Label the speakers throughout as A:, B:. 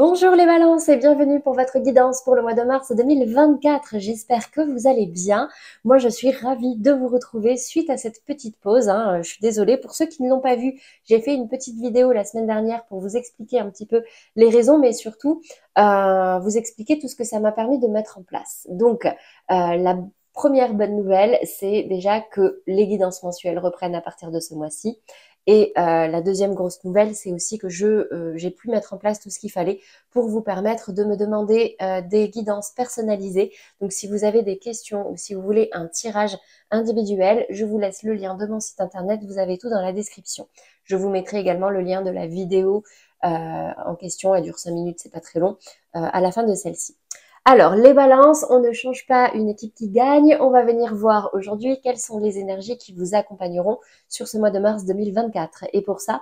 A: Bonjour les balances et bienvenue pour votre guidance pour le mois de mars 2024. J'espère que vous allez bien. Moi, je suis ravie de vous retrouver suite à cette petite pause. Je suis désolée. Pour ceux qui ne l'ont pas vu, j'ai fait une petite vidéo la semaine dernière pour vous expliquer un petit peu les raisons, mais surtout vous expliquer tout ce que ça m'a permis de mettre en place. Donc, la première bonne nouvelle, c'est déjà que les guidances mensuelles reprennent à partir de ce mois-ci. Et la deuxième grosse nouvelle, c'est aussi que j'ai pu mettre en place tout ce qu'il fallait pour vous permettre de me demander des guidances personnalisées. Donc si vous avez des questions ou si vous voulez un tirage individuel, je vous laisse le lien de mon site internet, vous avez tout dans la description. Je vous mettrai également le lien de la vidéo en question, elle dure 5 minutes, c'est pas très long, à la fin de celle-ci. Alors, les balances, on ne change pas une équipe qui gagne. On va venir voir aujourd'hui quelles sont les énergies qui vous accompagneront sur ce mois de mars 2024. Et pour ça,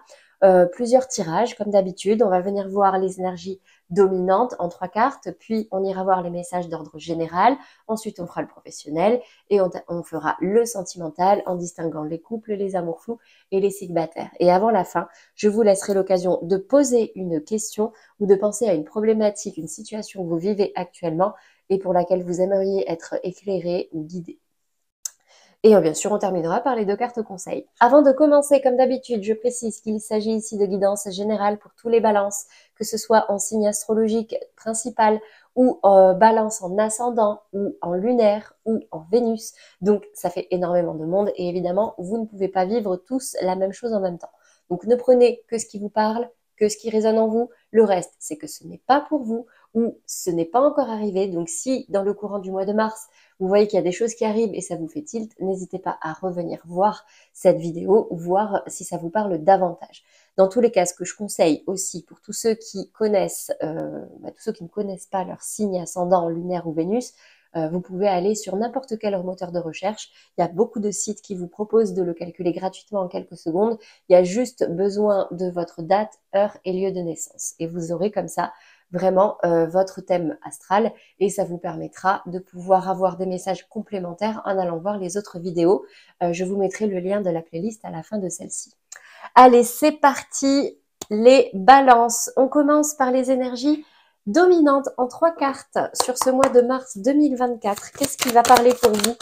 A: plusieurs tirages, comme d'habitude. On va venir voir les énergies dominantes en 3 cartes, puis on ira voir les messages d'ordre général. Ensuite, on fera le professionnel et on fera le sentimental en distinguant les couples, les amours flous et les célibataires. Et avant la fin, je vous laisserai l'occasion de poser une question ou de penser à une problématique, une situation que vous vivez actuellement et pour laquelle vous aimeriez être éclairé ou guidé. Et bien sûr, on terminera par les 2 cartes conseils. Avant de commencer, comme d'habitude, je précise qu'il s'agit ici de guidance générale pour tous les balances, que ce soit en signe astrologique principal ou en balance en ascendant ou en lunaire ou en Vénus. Donc, ça fait énormément de monde et évidemment, vous ne pouvez pas vivre tous la même chose en même temps. Donc, ne prenez que ce qui vous parle, que ce qui résonne en vous. Le reste, c'est que ce n'est pas pour vous ou ce n'est pas encore arrivé. Donc, si dans le courant du mois de mars, vous voyez qu'il y a des choses qui arrivent et ça vous fait tilt, n'hésitez pas à revenir voir cette vidéo, voir si ça vous parle davantage. Dans tous les cas, ce que je conseille aussi pour tous ceux qui connaissent, tous ceux qui ne connaissent pas leur signe ascendant, lunaire ou Vénus, vous pouvez aller sur n'importe quel moteur de recherche. Il y a beaucoup de sites qui vous proposent de le calculer gratuitement en quelques secondes. Il y a juste besoin de votre date, heure et lieu de naissance. Et vous aurez comme ça vraiment votre thème astral et ça vous permettra de pouvoir avoir des messages complémentaires en allant voir les autres vidéos. Je vous mettrai le lien de la playlist à la fin de celle-ci. Allez, c'est parti, les balances. On commence par les énergies dominantes en 3 cartes sur ce mois de mars 2024. Qu'est-ce qui va parler pour vous,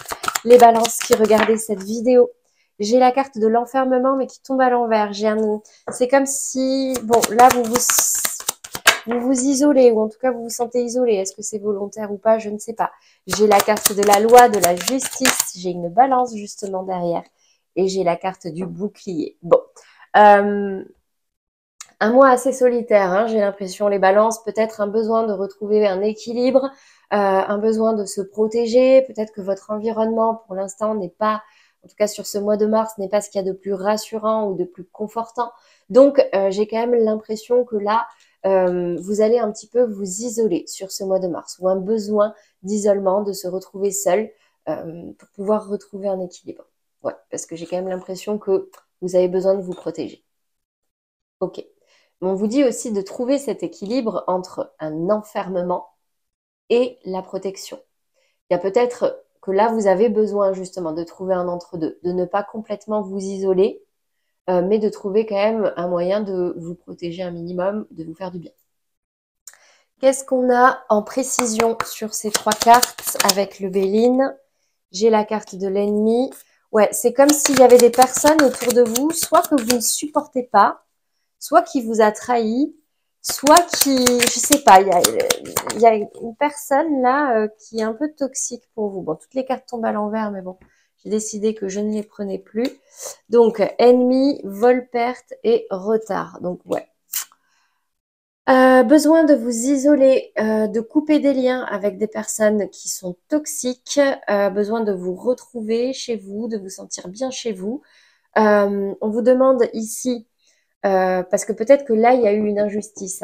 A: les balances qui regardez cette vidéo? J'ai la carte de l'enfermement mais qui tombe à l'envers. C'est comme si, bon, là vous vous isolez, ou en tout cas vous vous sentez isolé. Est-ce que c'est volontaire ou pas? Je ne sais pas. J'ai la carte de la loi, de la justice. J'ai une balance justement derrière. Et j'ai la carte du bouclier. Bon. Un mois assez solitaire, j'ai l'impression, les balances. Peut-être un besoin de retrouver un équilibre, un besoin de se protéger. Peut-être que votre environnement, pour l'instant, n'est pas, en tout cas sur ce mois de mars, n'est pas ce qu'il y a de plus rassurant ou de plus confortant. Donc, j'ai quand même l'impression que là, vous allez un petit peu vous isoler sur ce mois de mars ou un besoin d'isolement, de se retrouver seul pour pouvoir retrouver un équilibre. Ouais, parce que j'ai quand même l'impression que vous avez besoin de vous protéger. Ok. On vous dit aussi de trouver cet équilibre entre un enfermement et la protection. Il y a peut-être que là, vous avez besoin justement de trouver un entre-deux, de ne pas complètement vous isoler, mais de trouver quand même un moyen de vous protéger un minimum, de vous faire du bien. Qu'est-ce qu'on a en précision sur ces 3 cartes avec le Béline? J'ai la carte de l'ennemi. Ouais, c'est comme s'il y avait des personnes autour de vous, soit que vous ne supportez pas, soit qui vous a trahi, soit qui, je sais pas, il y a une personne là qui est un peu toxique pour vous. Bon, toutes les cartes tombent à l'envers, mais bon, j'ai décidé que je ne les prenais plus. Donc, ennemi, vol, perte et retard. Donc, ouais. Besoin de vous isoler, de couper des liens avec des personnes qui sont toxiques, besoin de vous retrouver chez vous, de vous sentir bien chez vous. On vous demande ici, parce que peut-être que là, il y a eu une injustice.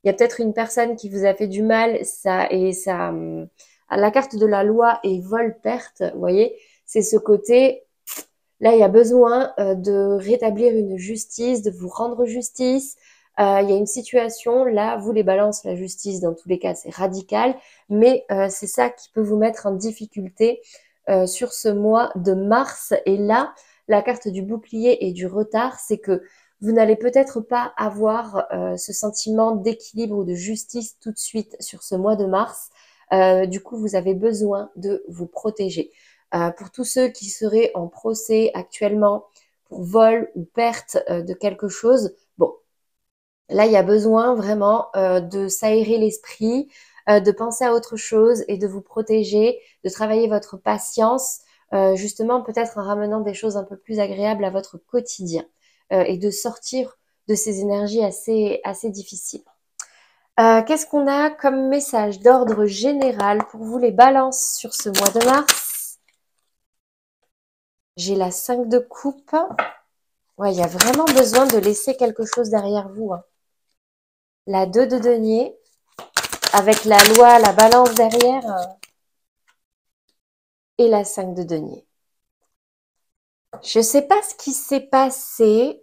A: Il y a peut-être une personne qui vous a fait du mal, la carte de la loi est vol-perte, vous voyez, c'est ce côté, là, il y a besoin de rétablir une justice, de vous rendre justice. Il y a une situation, là, vous les balances, la justice, dans tous les cas, c'est radical, mais c'est ça qui peut vous mettre en difficulté sur ce mois de mars. Et là, la carte du bouclier et du retard, c'est que Vous n'allez peut-être pas avoir ce sentiment d'équilibre ou de justice tout de suite sur ce mois de mars. Du coup, vous avez besoin de vous protéger. Pour tous ceux qui seraient en procès actuellement pour vol ou perte de quelque chose, bon, là, il y a besoin vraiment de s'aérer l'esprit, de penser à autre chose et de vous protéger, de travailler votre patience, justement peut-être en ramenant des choses un peu plus agréables à votre quotidien et de sortir de ces énergies assez difficiles. Qu'est-ce qu'on a comme message d'ordre général pour vous les balances sur ce mois de mars? J'ai la 5 de coupe. Ouais, il y a vraiment besoin de laisser quelque chose derrière vous, hein. La 2 de denier, avec la loi, la balance derrière, et la 5 de denier. Je ne sais pas ce qui s'est passé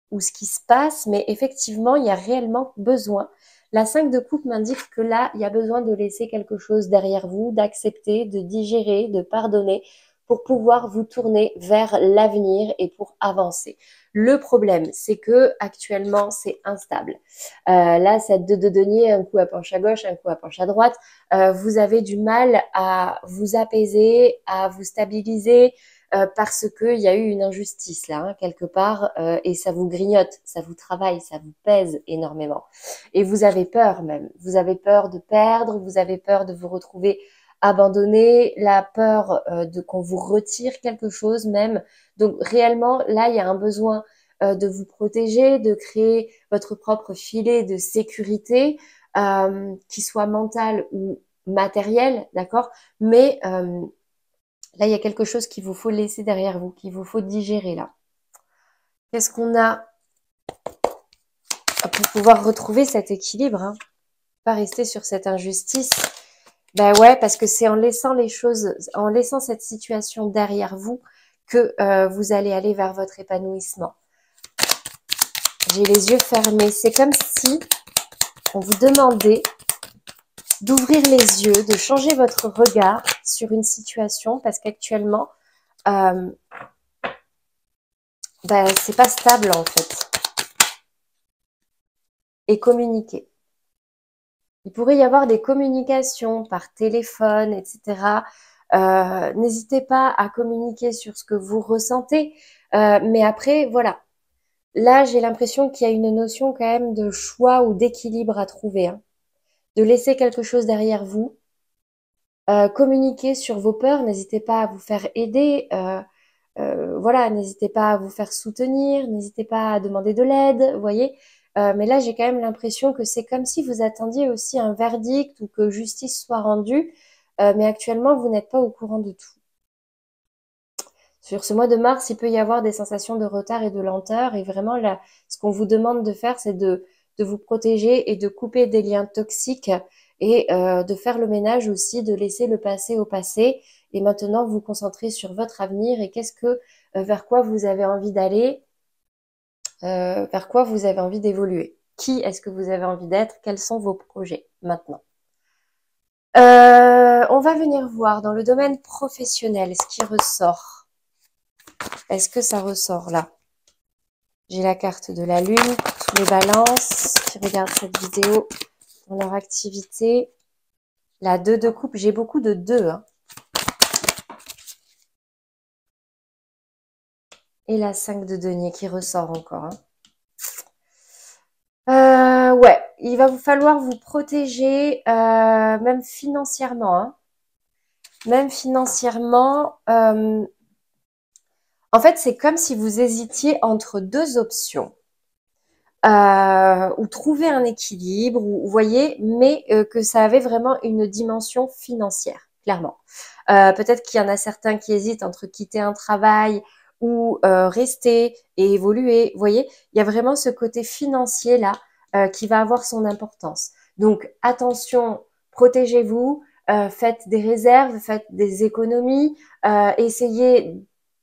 A: ou ce qui se passe, mais effectivement, il y a réellement besoin. La 5 de coupe m'indique que là, il y a besoin de laisser quelque chose derrière vous, d'accepter, de digérer, de pardonner pour pouvoir vous tourner vers l'avenir et pour avancer. Le problème, c'est que actuellement, c'est instable. Là, cette 2 de denier, un coup à penche à gauche, un coup à penche à droite, vous avez du mal à vous apaiser, à vous stabiliser, parce qu'il y a eu une injustice là, hein, quelque part, et ça vous grignote, ça vous travaille, ça vous pèse énormément. Et vous avez peur même. Vous avez peur de perdre, vous avez peur de vous retrouver abandonné, la peur de qu'on vous retire quelque chose même. Donc réellement, là, il y a un besoin de vous protéger, de créer votre propre filet de sécurité, qui soit mental ou matériel, d'accord? Mais là, il y a quelque chose qu'il vous faut laisser derrière vous, qu'il vous faut digérer là. Qu'est-ce qu'on a pour pouvoir retrouver cet équilibre, hein? Pas rester sur cette injustice. Ben ouais, parce que c'est en laissant les choses, en laissant cette situation derrière vous que vous allez aller vers votre épanouissement. J'ai les yeux fermés. C'est comme si on vous demandait d'ouvrir les yeux, de changer votre regard sur une situation parce qu'actuellement, ben, c'est pas stable en fait. Et communiquer. Il pourrait y avoir des communications par téléphone, etc. N'hésitez pas à communiquer sur ce que vous ressentez. Mais après, voilà. Là, j'ai l'impression qu'il y a une notion quand même de choix ou d'équilibre à trouver, hein. De laisser quelque chose derrière vous. Communiquer sur vos peurs. N'hésitez pas à vous faire aider. Voilà, n'hésitez pas à vous faire soutenir. N'hésitez pas à demander de l'aide, vous voyez. Mais là, j'ai quand même l'impression que c'est comme si vous attendiez aussi un verdict ou que justice soit rendue. Mais actuellement, vous n'êtes pas au courant de tout. Sur ce mois de mars, il peut y avoir des sensations de retard et de lenteur. Et vraiment, là, ce qu'on vous demande de faire, c'est de vous protéger et de couper des liens toxiques et de faire le ménage aussi, de laisser le passé au passé. Et maintenant, vous concentrer sur votre avenir et qu'est-ce que, vers quoi vous avez envie d'aller, vers quoi vous avez envie d'évoluer. Qui est-ce que vous avez envie d'être? Quels sont vos projets maintenant? On va venir voir dans le domaine professionnel ce qui ressort. Est-ce que ça ressort là? J'ai la carte de la lune, tous les balances qui regardent cette vidéo dans leur activité. La 2 de coupe, j'ai beaucoup de 2. Hein. Et la 5 de denier qui ressort encore. Hein. Ouais, il va vous falloir vous protéger, même financièrement. Hein. Même financièrement. En fait, c'est comme si vous hésitiez entre deux options. Ou trouver un équilibre, ou vous voyez, mais que ça avait vraiment une dimension financière, clairement. Peut-être qu'il y en a certains qui hésitent entre quitter un travail ou rester et évoluer. Vous voyez, il y a vraiment ce côté financier là qui va avoir son importance. Donc attention, protégez-vous, faites des réserves, faites des économies, essayez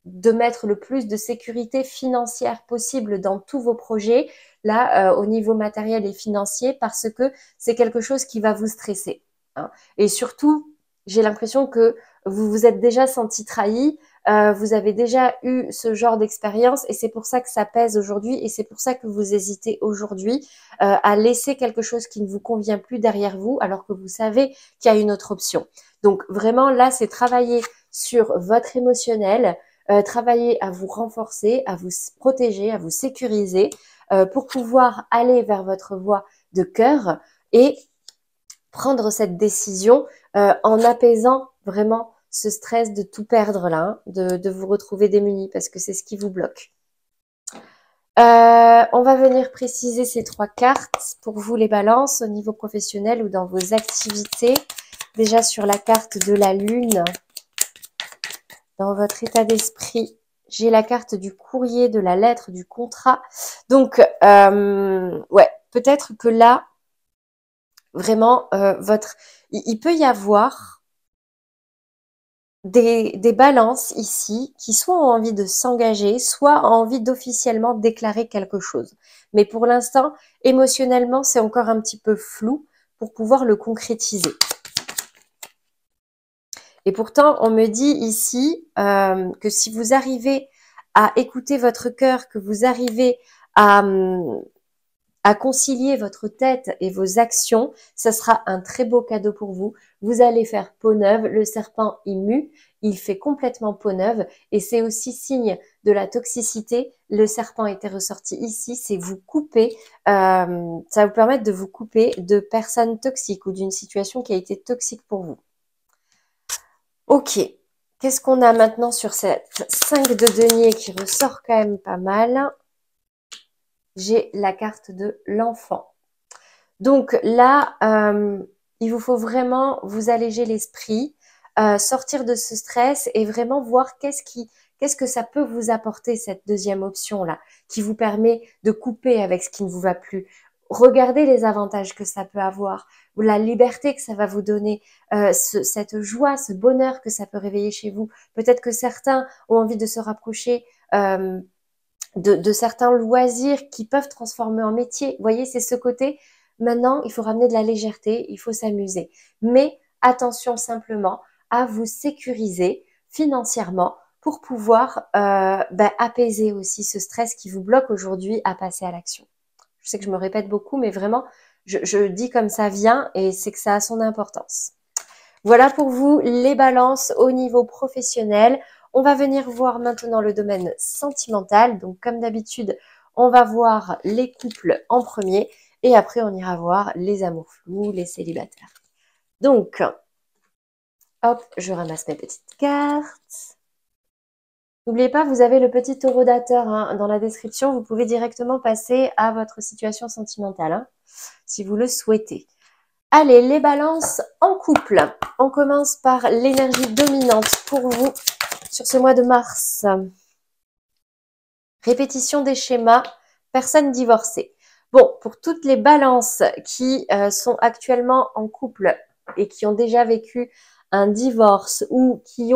A: de mettre le plus de sécurité financière possible dans tous vos projets, là, au niveau matériel et financier, parce que c'est quelque chose qui va vous stresser. Hein. Et surtout, j'ai l'impression que vous vous êtes déjà senti trahi, vous avez déjà eu ce genre d'expérience et c'est pour ça que ça pèse aujourd'hui et c'est pour ça que vous hésitez aujourd'hui à laisser quelque chose qui ne vous convient plus derrière vous alors que vous savez qu'il y a une autre option. Donc vraiment là, c'est travailler sur votre émotionnel, travailler à vous renforcer, à vous protéger, à vous sécuriser pour pouvoir aller vers votre voie de cœur et prendre cette décision en apaisant vraiment ce stress de tout perdre là, hein, de vous retrouver démunis parce que c'est ce qui vous bloque. On va venir préciser ces 3 cartes pour vous les balances au niveau professionnel ou dans vos activités. Déjà sur la carte de la lune, dans votre état d'esprit, j'ai la carte du courrier, de la lettre, du contrat. Donc, ouais, peut-être que là, vraiment, il peut y avoir des balances ici qui soit ont envie de s'engager, soit ont envie d'officiellement déclarer quelque chose. Mais pour l'instant, émotionnellement, c'est encore un petit peu flou pour pouvoir le concrétiser. Et pourtant, on me dit ici que si vous arrivez à écouter votre cœur, que vous arrivez à concilier votre tête et vos actions, ça sera un très beau cadeau pour vous. Vous allez faire peau neuve. Le serpent, il mue, il fait complètement peau neuve et c'est aussi signe de la toxicité. Le serpent était ressorti ici, c'est vous couper, ça va vous permettre de vous couper de personnes toxiques ou d'une situation qui a été toxique pour vous. Ok, qu'est-ce qu'on a maintenant sur cette 5 de denier qui ressort quand même pas mal? J'ai la carte de l'enfant. Donc là, il vous faut vraiment vous alléger l'esprit, sortir de ce stress et vraiment voir qu'est-ce que ça peut vous apporter cette deuxième option-là, qui vous permet de couper avec ce qui ne vous va plus. Regardez les avantages que ça peut avoir, la liberté que ça va vous donner, cette joie, ce bonheur que ça peut réveiller chez vous. Peut-être que certains ont envie de se rapprocher de certains loisirs qui peuvent transformer en métier. Vous voyez, c'est ce côté. Maintenant, il faut ramener de la légèreté, il faut s'amuser. Mais attention simplement à vous sécuriser financièrement pour pouvoir apaiser aussi ce stress qui vous bloque aujourd'hui à passer à l'action. Je sais que je me répète beaucoup, mais vraiment, je dis comme ça vient et c'est que ça a son importance. Voilà pour vous les balances au niveau professionnel. On va venir voir maintenant le domaine sentimental. Donc, comme d'habitude, on va voir les couples en premier et après, on ira voir les amours flous, les célibataires. Donc, hop, je ramasse mes petites cartes. N'oubliez pas, vous avez le petit tarot dateur hein, dans la description. Vous pouvez directement passer à votre situation sentimentale hein, si vous le souhaitez. Allez, les balances en couple. On commence par l'énergie dominante pour vous sur ce mois de mars. Répétition des schémas, personne divorcée. Bon, pour toutes les balances qui sont actuellement en couple et qui ont déjà vécu un divorce ou qui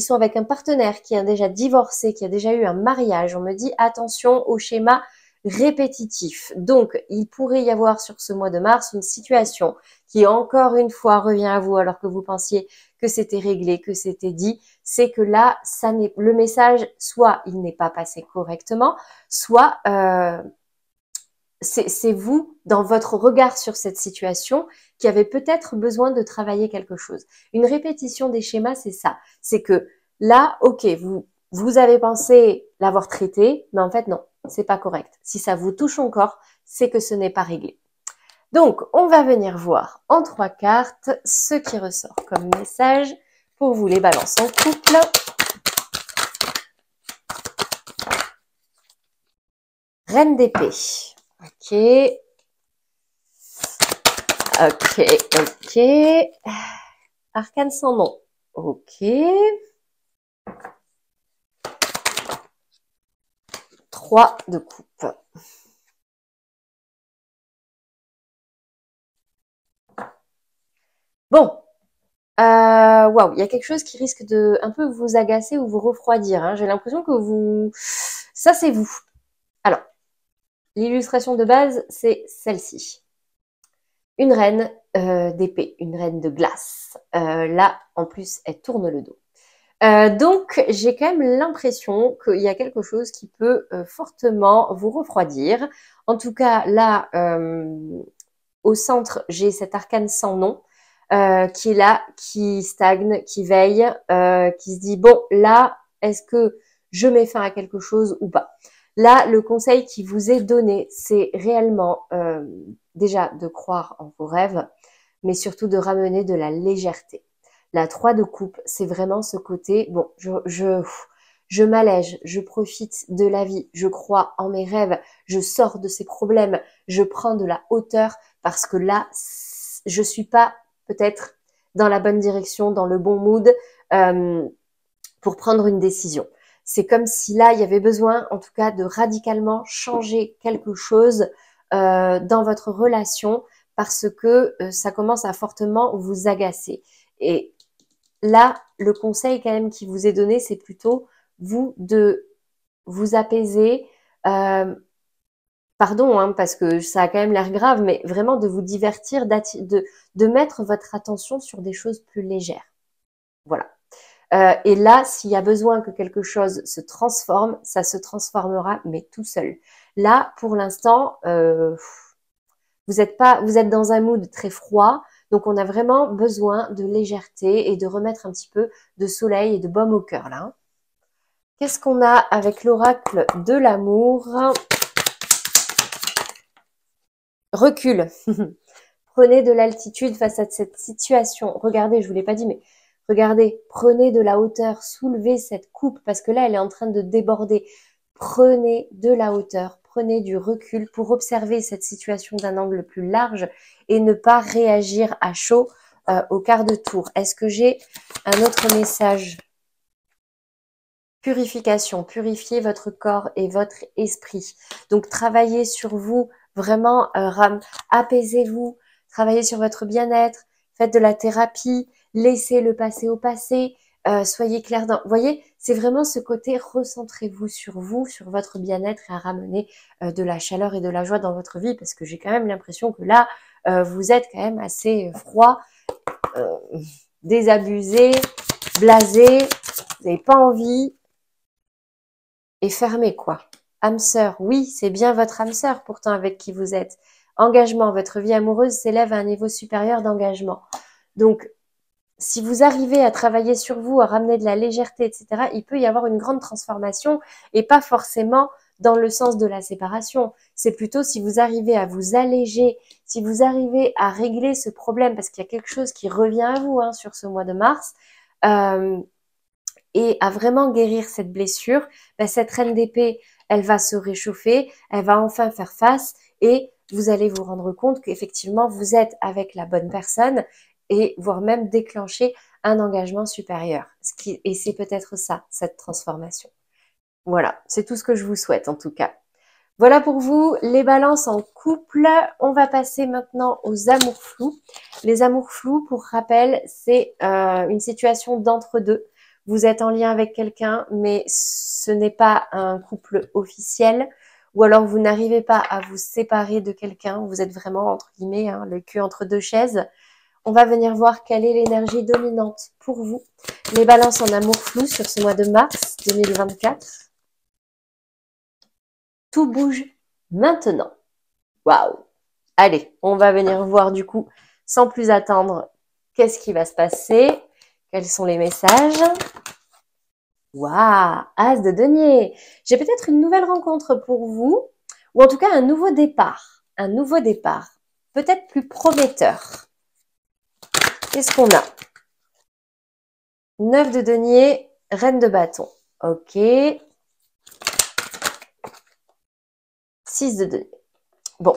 A: sont avec un partenaire qui a déjà divorcé, qui a déjà eu un mariage, on me dit attention au schéma répétitif. Donc, il pourrait y avoir sur ce mois de mars une situation qui encore une fois revient à vous alors que vous pensiez que c'était réglé, que c'était dit. C'est que là, le message, soit il n'est pas passé correctement, soit c'est vous, dans votre regard sur cette situation, qui avez peut-être besoin de travailler quelque chose. Une répétition des schémas, c'est ça. C'est que là, ok, vous avez pensé l'avoir traité, mais en fait, non, c'est pas correct. Si ça vous touche encore, c'est que ce n'est pas réglé. Donc, on va venir voir en 3 cartes ce qui ressort comme message pour vous les balances en couple. Reine d'épée. Ok. Ok. Arcane sans nom. Ok. 3 de coupe. Bon. Waouh, il y a quelque chose qui risque de un peu vous agacer ou vous refroidir. Hein. J'ai l'impression que ça c'est vous. Alors, l'illustration de base, c'est celle-ci. Une reine d'épée, une reine de glace. Là, en plus, elle tourne le dos. Donc, j'ai quand même l'impression qu'il y a quelque chose qui peut fortement vous refroidir. En tout cas, là, au centre, j'ai cet arcane sans nom qui est là, qui stagne, qui veille, qui se dit, bon, là, est-ce que je mets fin à quelque chose ou pas? Là, le conseil qui vous est donné, c'est réellement déjà de croire en vos rêves, mais surtout de ramener de la légèreté. La 3 de coupe, c'est vraiment ce côté, bon, je m'allège, je profite de la vie, je crois en mes rêves, je sors de ces problèmes, je prends de la hauteur parce que là, je suis pas peut-être dans la bonne direction, dans le bon mood pour prendre une décision. C'est comme si là, il y avait besoin, en tout cas, de radicalement changer quelque chose dans votre relation parce que ça commence à fortement vous agacer. Et là, le conseil quand même qui vous est donné, c'est plutôt vous de vous apaiser. Pardon, hein, parce que ça a quand même l'air grave, mais vraiment de vous divertir, de mettre votre attention sur des choses plus légères. Voilà. Et là, s'il y a besoin que quelque chose se transforme, ça se transformera, mais tout seul. Là, pour l'instant, vous êtes dans un mood très froid, donc on a vraiment besoin de légèreté et de remettre un petit peu de soleil et de baume au cœur là. Qu'est-ce qu'on a avec l'oracle de l'amour? Recul. Prenez de l'altitude face à cette situation. Regardez, je vous l'ai pas dit, mais regardez, prenez de la hauteur, soulevez cette coupe parce que là, elle est en train de déborder. Prenez de la hauteur, prenez du recul pour observer cette situation d'un angle plus large et ne pas réagir à chaud au quart de tour. Est-ce que j'ai un autre message? Purification, purifiez votre corps et votre esprit. Donc, travaillez sur vous, vraiment, apaisez-vous, travaillez sur votre bien-être, faites de la thérapie, laissez le passé au passé, soyez clair dans... Vous voyez, c'est vraiment ce côté, recentrez-vous, sur votre bien-être et à ramener de la chaleur et de la joie dans votre vie parce que j'ai quand même l'impression que là, vous êtes quand même assez froid, désabusé, blasé, vous n'avez pas envie et fermé quoi. Âme sœur, oui, c'est bien votre âme sœur pourtant avec qui vous êtes. Engagement, votre vie amoureuse s'élève à un niveau supérieur d'engagement. Donc, si vous arrivez à travailler sur vous, à ramener de la légèreté, etc., il peut y avoir une grande transformation et pas forcément dans le sens de la séparation. C'est plutôt si vous arrivez à vous alléger, si vous arrivez à régler ce problème, parce qu'il y a quelque chose qui revient à vous hein, sur ce mois de mars, et à vraiment guérir cette blessure, ben, cette reine d'épée, elle va se réchauffer, elle va enfin faire face et vous allez vous rendre compte qu'effectivement, vous êtes avec la bonne personne et voire même déclencher un engagement supérieur. Et c'est peut-être ça, cette transformation. Voilà, c'est tout ce que je vous souhaite en tout cas. Voilà pour vous, les balances en couple. On va passer maintenant aux amours flous. Les amours flous, pour rappel, c'est une situation d'entre-deux. Vous êtes en lien avec quelqu'un, mais ce n'est pas un couple officiel. Ou alors vous n'arrivez pas à vous séparer de quelqu'un. Vous êtes vraiment, entre guillemets, hein, le cul entre deux chaises. On va venir voir quelle est l'énergie dominante pour vous. Les balances en amour flou sur ce mois de mars 2024. Tout bouge maintenant. Waouh! Allez, on va venir voir du coup, sans plus attendre, qu'est-ce qui va se passer? Quels sont les messages? Waouh! As de denier! J'ai peut-être une nouvelle rencontre pour vous, ou en tout cas un nouveau départ. Un nouveau départ. Peut-être plus prometteur. Qu'est-ce qu'on a? 9 de denier, reine de bâton. Ok. 6 de denier. Bon,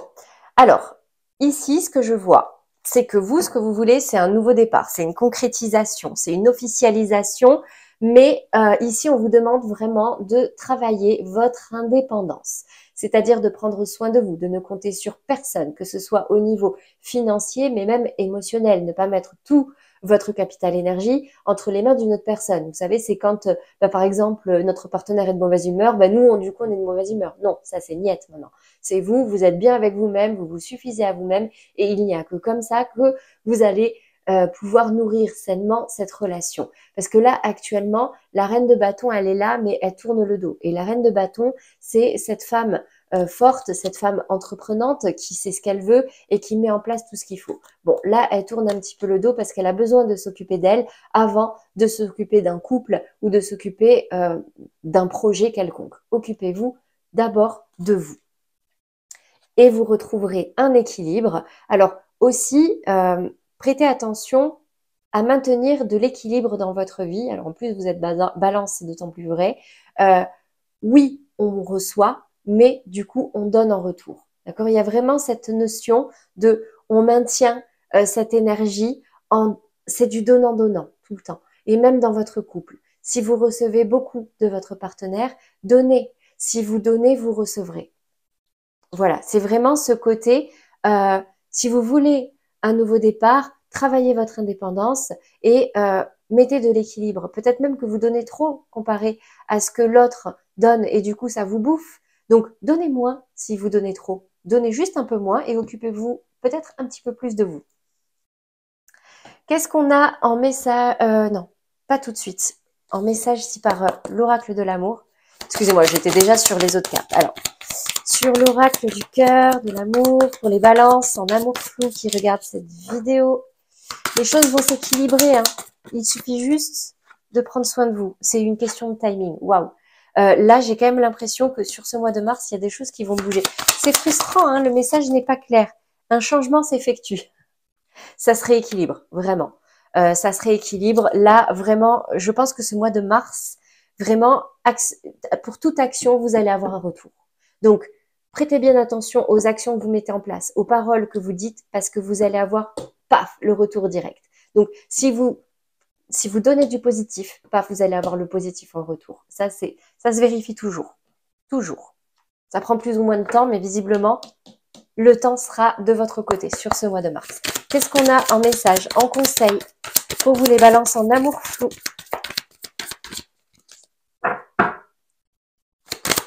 A: alors, ici, ce que je vois, c'est que vous, ce que vous voulez, c'est un nouveau départ, c'est une concrétisation, c'est une officialisation, mais ici, on vous demande vraiment de travailler votre indépendance, c'est-à-dire de prendre soin de vous, de ne compter sur personne, que ce soit au niveau financier, mais même émotionnel, ne pas mettre tout votre capital énergie entre les mains d'une autre personne. Vous savez, c'est quand, par exemple, notre partenaire est de mauvaise humeur, nous, du coup, on est de mauvaise humeur. Non, ça, c'est niette maintenant. C'est vous, vous êtes bien avec vous-même, vous vous suffisez à vous-même et il n'y a que comme ça que vous allez pouvoir nourrir sainement cette relation. Parce que là, actuellement, la reine de bâton, elle est là, mais elle tourne le dos. Et la reine de bâton, c'est cette femme forte, cette femme entreprenante qui sait ce qu'elle veut et qui met en place tout ce qu'il faut. Bon, là, elle tourne un petit peu le dos parce qu'elle a besoin de s'occuper d'elle avant de s'occuper d'un couple ou de s'occuper d'un projet quelconque. Occupez-vous d'abord de vous. Et vous retrouverez un équilibre. Alors aussi, prêtez attention à maintenir de l'équilibre dans votre vie. Alors en plus, vous êtes balance, c'est d'autant plus vrai. Oui, on reçoit, mais du coup, on donne en retour. D'accord? Il y a vraiment cette notion de on maintient cette énergie en c'est du donnant-donnant tout le temps. Et même dans votre couple. Si vous recevez beaucoup de votre partenaire, donnez. Si vous donnez, vous recevrez. Voilà, c'est vraiment ce côté, si vous voulez un nouveau départ, travaillez votre indépendance et mettez de l'équilibre. Peut-être même que vous donnez trop comparé à ce que l'autre donne et du coup ça vous bouffe. Donc donnez moins si vous donnez trop. Donnez juste un peu moins et occupez-vous peut-être un petit peu plus de vous. Qu'est-ce qu'on a en message non, pas tout de suite. En message ici par l'oracle de l'amour. Excusez-moi, j'étais déjà sur les autres cartes. Alors, sur l'oracle du cœur, de l'amour, pour les balances en amour flou qui regardent cette vidéo. Les choses vont s'équilibrer. Hein. Il suffit juste de prendre soin de vous. C'est une question de timing. Waouh. Là, j'ai quand même l'impression que sur ce mois de mars, il y a des choses qui vont bouger. C'est frustrant, hein, le message n'est pas clair. Un changement s'effectue. Ça se rééquilibre, vraiment. Ça se rééquilibre. Là, vraiment, je pense que ce mois de mars, vraiment, pour toute action, vous allez avoir un retour. Donc, prêtez bien attention aux actions que vous mettez en place, aux paroles que vous dites, parce que vous allez avoir, paf, le retour direct. Donc, si vous donnez du positif, paf, vous allez avoir le positif en retour. Ça se vérifie toujours. Toujours. Ça prend plus ou moins de temps, mais visiblement, le temps sera de votre côté sur ce mois de mars. Qu'est-ce qu'on a en message, en conseil pour vous les balances en amour flou?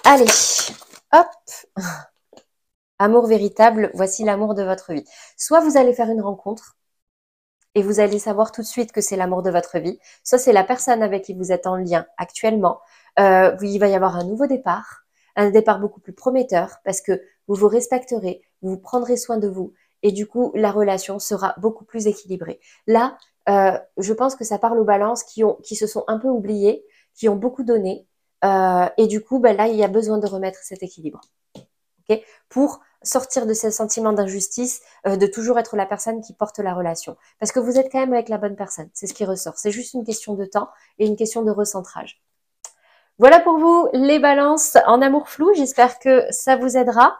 A: Allez, hop. Amour véritable, voici l'amour de votre vie. Soit vous allez faire une rencontre et vous allez savoir tout de suite que c'est l'amour de votre vie. Soit c'est la personne avec qui vous êtes en lien actuellement. Il va y avoir un nouveau départ, un départ beaucoup plus prometteur parce que vous vous respecterez, vous prendrez soin de vous et du coup la relation sera beaucoup plus équilibrée. Là, je pense que ça parle aux balances qui se sont un peu oubliées, qui ont beaucoup donné et du coup là il y a besoin de remettre cet équilibre. Okay, pour sortir de ce sentiment d'injustice, de toujours être la personne qui porte la relation. Parce que vous êtes quand même avec la bonne personne, c'est ce qui ressort. C'est juste une question de temps et une question de recentrage. Voilà pour vous les balances en amour flou, j'espère que ça vous aidera.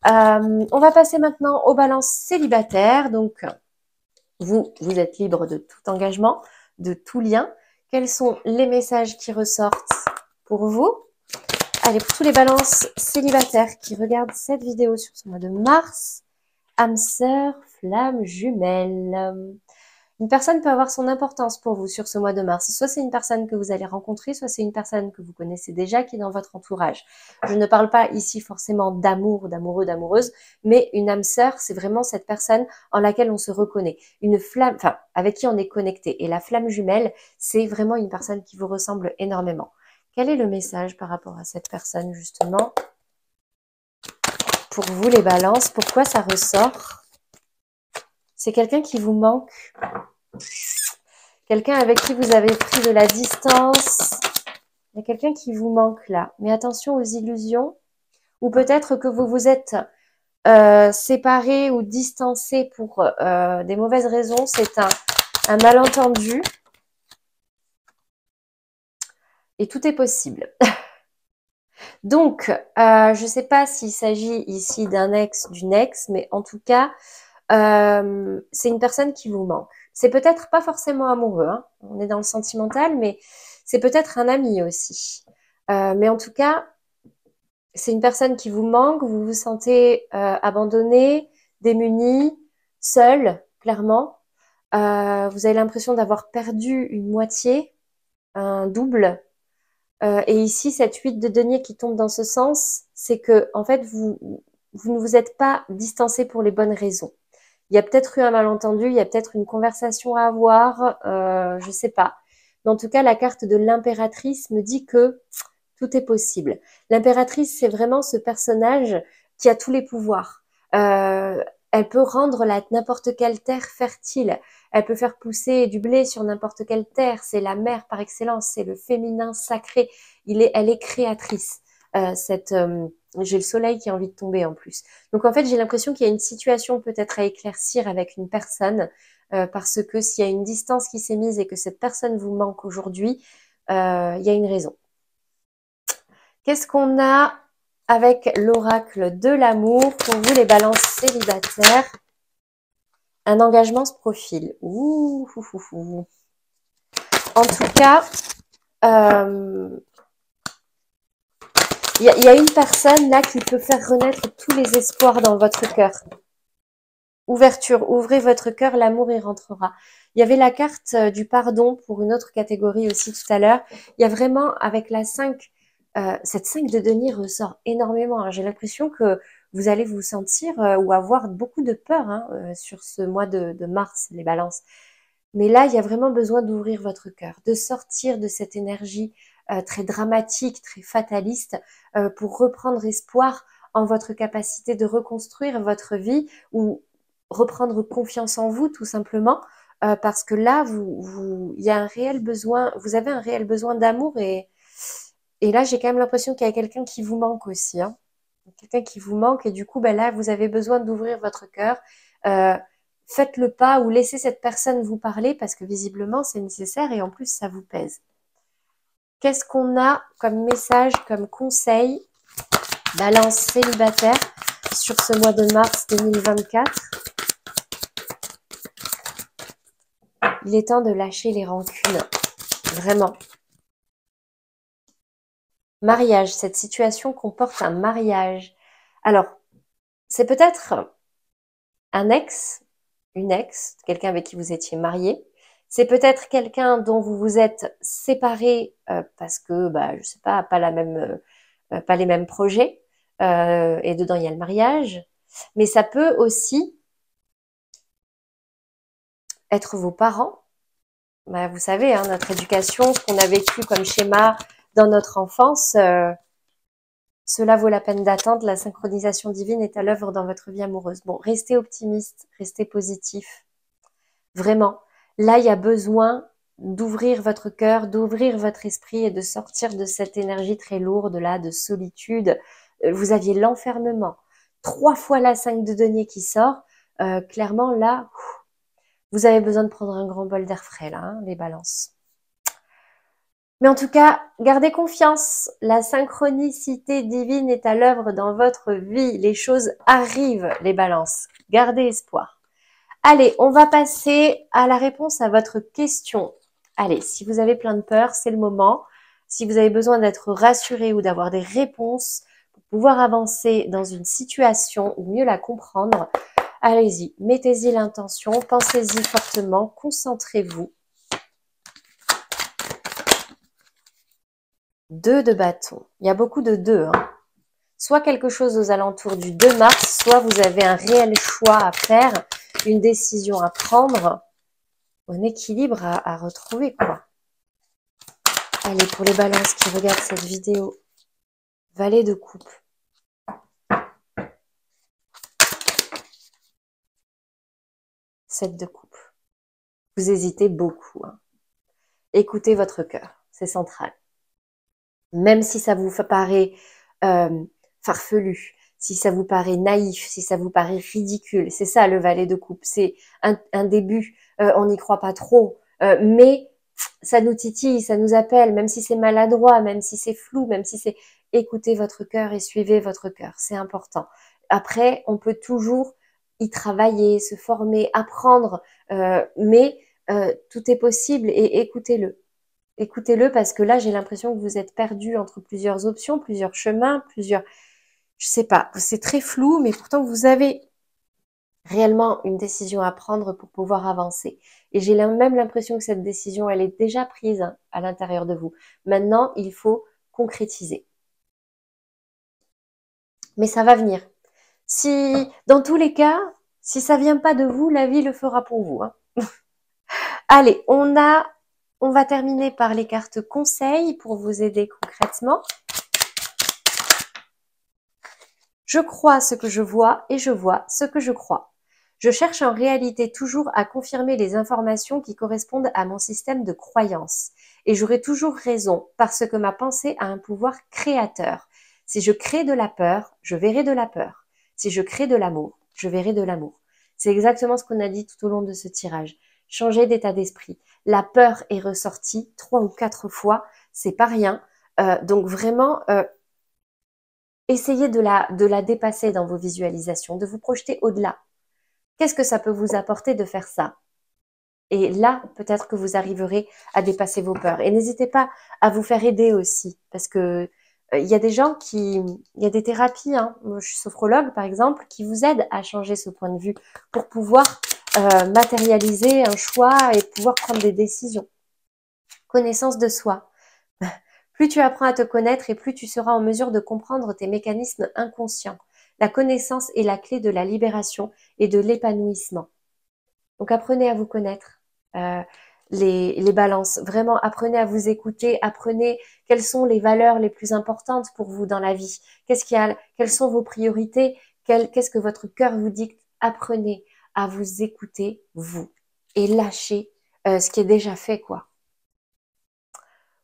A: On va passer maintenant aux balances célibataires. Donc, vous êtes libre de tout engagement, de tout lien. Quels sont les messages qui ressortent pour vous? Allez, pour tous les balances célibataires qui regardent cette vidéo sur ce mois de mars, âme sœur, flamme jumelle. Une personne peut avoir son importance pour vous sur ce mois de mars. Soit c'est une personne que vous allez rencontrer, soit c'est une personne que vous connaissez déjà qui est dans votre entourage. Je ne parle pas ici forcément d'amour, d'amoureux, d'amoureuse, mais une âme sœur, c'est vraiment cette personne en laquelle on se reconnaît. Une flamme, enfin, avec qui on est connecté. Et la flamme jumelle, c'est vraiment une personne qui vous ressemble énormément. Quel est le message par rapport à cette personne, justement? Pour vous, les balances, pourquoi ça ressort? C'est quelqu'un qui vous manque. Quelqu'un avec qui vous avez pris de la distance. Il y a quelqu'un qui vous manque là. Mais attention aux illusions. Ou peut-être que vous vous êtes séparés ou distancés pour des mauvaises raisons. C'est un malentendu. Et tout est possible. Donc, je ne sais pas s'il s'agit ici d'un ex, d'une ex, mais en tout cas, c'est une personne qui vous manque. C'est peut-être pas forcément amoureux, hein. On est dans le sentimental, mais c'est peut-être un ami aussi. Mais en tout cas, c'est une personne qui vous manque, vous vous sentez abandonné, démuni, seul, clairement. Vous avez l'impression d'avoir perdu une moitié, un double. Et ici, cette 8 de denier qui tombe dans ce sens, c'est que en fait, vous ne vous êtes pas distancé pour les bonnes raisons. Il y a peut-être eu un malentendu, il y a peut-être une conversation à avoir, je sais pas. Mais en tout cas, la carte de l'impératrice me dit que tout est possible. L'impératrice, c'est vraiment ce personnage qui a tous les pouvoirs. Elle peut rendre n'importe quelle terre fertile. Elle peut faire pousser du blé sur n'importe quelle terre. C'est la mère par excellence. C'est le féminin sacré. Elle est créatrice. J'ai le soleil qui a envie de tomber en plus. Donc en fait, j'ai l'impression qu'il y a une situation peut-être à éclaircir avec une personne, parce que s'il y a une distance qui s'est mise et que cette personne vous manque aujourd'hui, il y a une raison. Qu'est-ce qu'on a avec l'oracle de l'amour pour vous les balances célibataires? Un engagement se profile. Ouh, ouh, ouh, ouh. En tout cas, il y a une personne là qui peut faire renaître tous les espoirs dans votre cœur. Ouverture, ouvrez votre cœur, l'amour y rentrera. Il y avait la carte du pardon pour une autre catégorie aussi tout à l'heure. Il y a vraiment, avec la 5, cette 5 de denier ressort énormément, hein. J'ai l'impression que vous allez vous sentir ou avoir beaucoup de peur, hein, sur ce mois de mars, les balances. Mais là, il y a vraiment besoin d'ouvrir votre cœur, de sortir de cette énergie très dramatique, très fataliste, pour reprendre espoir en votre capacité de reconstruire votre vie ou reprendre confiance en vous, tout simplement, parce que là, il y a un réel besoin, vous avez un réel besoin d'amour et là, j'ai quand même l'impression qu'il y a quelqu'un qui vous manque aussi, hein. Quelqu'un qui vous manque et du coup, ben là, vous avez besoin d'ouvrir votre cœur. Faites le pas ou laissez cette personne vous parler parce que visiblement, c'est nécessaire et en plus, ça vous pèse. Qu'est-ce qu'on a comme message, comme conseil, balance célibataire sur ce mois de mars 2024? Il est temps de lâcher les rancunes, vraiment. Mariage, cette situation comporte un mariage. Alors, c'est peut-être un ex, une ex, quelqu'un avec qui vous étiez marié. C'est peut-être quelqu'un dont vous vous êtes séparé parce que, bah, je sais pas pas les mêmes projets. Et dedans, il y a le mariage. Mais ça peut aussi être vos parents. Bah, vous savez, hein, notre éducation, ce qu'on a vécu comme schéma dans notre enfance, cela vaut la peine d'attendre. La synchronisation divine est à l'œuvre dans votre vie amoureuse. Bon, restez optimiste, restez positif. Vraiment. Là, il y a besoin d'ouvrir votre cœur, d'ouvrir votre esprit et de sortir de cette énergie très lourde là, de solitude. Vous aviez l'enfermement. 3 fois la 5 de denier qui sort. Clairement, là, vous avez besoin de prendre un grand bol d'air frais, là, hein, les balances. Mais en tout cas, gardez confiance. La synchronicité divine est à l'œuvre dans votre vie. Les choses arrivent, les balances. Gardez espoir. Allez, on va passer à la réponse à votre question. Allez, si vous avez plein de peur, c'est le moment. Si vous avez besoin d'être rassuré ou d'avoir des réponses pour pouvoir avancer dans une situation ou mieux la comprendre, allez-y, mettez-y l'intention, pensez-y fortement, concentrez-vous. 2 de bâton. Il y a beaucoup de 2, hein. Soit quelque chose aux alentours du 2 mars, soit vous avez un réel choix à faire, une décision à prendre, un équilibre à retrouver, quoi. Allez, pour les balances qui regardent cette vidéo, valet de coupe. Sept de coupe. Vous hésitez beaucoup, hein. Écoutez votre cœur, c'est central. Même si ça vous paraît farfelu, si ça vous paraît naïf, si ça vous paraît ridicule, c'est ça le valet de coupe. C'est un début, on n'y croit pas trop, mais ça nous titille, ça nous appelle, même si c'est maladroit, même si c'est flou, même si c'est... Écoutez votre cœur et suivez votre cœur, c'est important. Après, on peut toujours y travailler, se former, apprendre, mais tout est possible et écoutez-le. Écoutez-le parce que là, j'ai l'impression que vous êtes perdu entre plusieurs options, plusieurs chemins, je sais pas, c'est très flou, mais pourtant vous avez réellement une décision à prendre pour pouvoir avancer. Et j'ai même l'impression que cette décision, elle est déjà prise, hein, à l'intérieur de vous. Maintenant, il faut concrétiser. Mais ça va venir. Si, dans tous les cas, Si ça vient pas de vous, la vie le fera pour vous, hein. Allez, on va terminer par les cartes conseils pour vous aider concrètement. Je crois ce que je vois et je vois ce que je crois. Je cherche en réalité toujours à confirmer les informations qui correspondent à mon système de croyances. Et j'aurai toujours raison parce que ma pensée a un pouvoir créateur. Si je crée de la peur, je verrai de la peur. Si je crée de l'amour, je verrai de l'amour. C'est exactement ce qu'on a dit tout au long de ce tirage. Changer d'état d'esprit. La peur est ressortie 3 ou 4 fois, c'est pas rien. Donc vraiment, essayez de la dépasser dans vos visualisations, de vous projeter au-delà. Qu'est-ce que ça peut vous apporter de faire ça? Et là, peut-être que vous arriverez à dépasser vos peurs. Et n'hésitez pas à vous faire aider aussi, parce que il y a des gens il y a des thérapies, hein. Moi, je suis sophrologue par exemple, qui vous aident à changer ce point de vue pour pouvoir matérialiser un choix et pouvoir prendre des décisions. Connaissance de soi. Plus tu apprends à te connaître et plus tu seras en mesure de comprendre tes mécanismes inconscients. La connaissance est la clé de la libération et de l'épanouissement. Donc apprenez à vous connaître, euh, les balances. Vraiment, apprenez à vous écouter, apprenez quelles sont les valeurs les plus importantes pour vous dans la vie. Quelles sont vos priorités, qu'est-ce que votre cœur vous dicte. Apprenez à vous écouter, vous, et lâchez ce qui est déjà fait, quoi.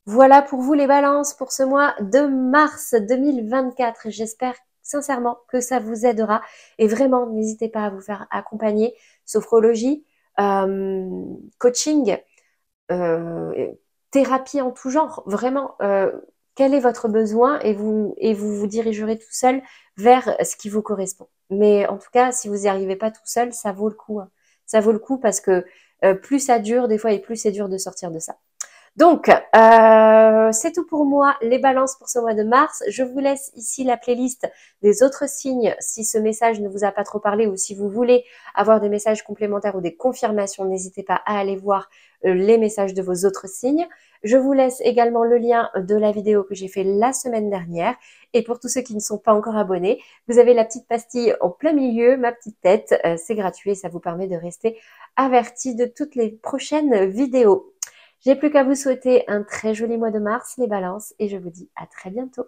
A: Voilà pour vous les balances pour ce mois de mars 2024. J'espère sincèrement que ça vous aidera. Et vraiment, n'hésitez pas à vous faire accompagner. Sophrologie, coaching, euh, thérapie en tout genre. Vraiment, quel est votre besoin et vous dirigerez tout seul vers ce qui vous correspond. Mais en tout cas, si vous n'y arrivez pas tout seul, ça vaut le coup, hein. Ça vaut le coup parce que plus ça dure des fois et plus c'est dur de sortir de ça. Donc, c'est tout pour moi, les balances pour ce mois de mars. Je vous laisse ici la playlist des autres signes si ce message ne vous a pas trop parlé ou si vous voulez avoir des messages complémentaires ou des confirmations, n'hésitez pas à aller voir les messages de vos autres signes. Je vous laisse également le lien de la vidéo que j'ai fait la semaine dernière. Et pour tous ceux qui ne sont pas encore abonnés, vous avez la petite pastille en plein milieu, ma petite tête. C'est gratuit et ça vous permet de rester averti de toutes les prochaines vidéos. J'ai plus qu'à vous souhaiter un très joli mois de mars, les balances, et je vous dis à très bientôt.